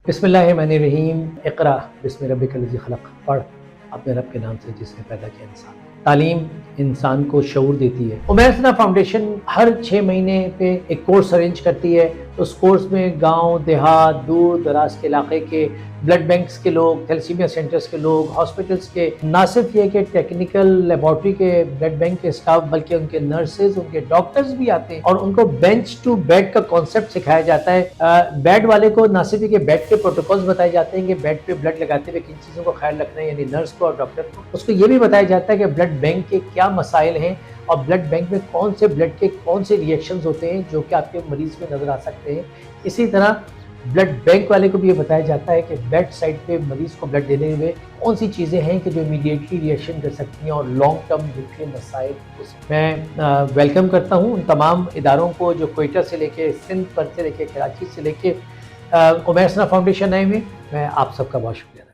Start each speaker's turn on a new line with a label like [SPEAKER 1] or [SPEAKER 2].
[SPEAKER 1] بسم اللہ الرحمن الرحیم۔ اقرا بسم ربک الذی خلق، پڑھ اپنے رب کے نام سے جس نے پیدا کیا انسان۔ تعلیم انسان کو شعور دیتی ہے۔ عمیر ثنا فاؤنڈیشن ہر 6 مہینے پہ ایک کورس ارینج کرتی ہے۔ اس کورس میں گاؤں دیہات دور دراز کے علاقے کے بلڈ بینکس کے لوگ، تھیلیسیمیا سینٹرز کے لوگ، ہاسپٹلز کے، نہ صرف یہ کہ ٹیکنیکل لیبارٹری کے بلڈ بینک کے سٹاف بلکہ ان کے نرسز، ان کے ڈاکٹرز بھی آتے ہیں اور ان کو بینچ ٹو بیڈ کا کانسیپٹ سکھایا جاتا ہے۔ بیڈ والے کو نہ صرف یہ کہ بیڈ کے پروٹوکولز بتائے جاتے ہیں کہ بیڈ پہ بلڈ لگاتے ہوئے کن چیزوں کو خیال رکھنا ہے، یعنی نرس کو اور ڈاکٹر کو، اس کو یہ بھی بتایا جاتا ہے کہ بلڈ بینک کے کیا مسائل ہیں اور بلڈ بینک میں کون سے بلڈ کے کون سے ریئیکشنز ہوتے ہیں جو کہ آپ کے مریض میں نظر آ سکتے ہیں۔ اسی طرح بلڈ بینک والے کو بھی یہ بتایا جاتا ہے کہ بیڈ سائڈ پہ مریض کو بلڈ دینے میں کون سی چیزیں ہیں کہ جو امیڈیٹلی ریئیکشن کر سکتی ہیں اور لانگ ٹرم جن کے مسائل۔ میں ویلکم کرتا ہوں ان تمام اداروں کو جو کوئٹہ سے لے کے سندھ پر سے لے کے کراچی سے لے کے عمیر ثنا فاؤنڈیشن آئے ہوئے۔ میں آپ سب کا بہت شکریہ۔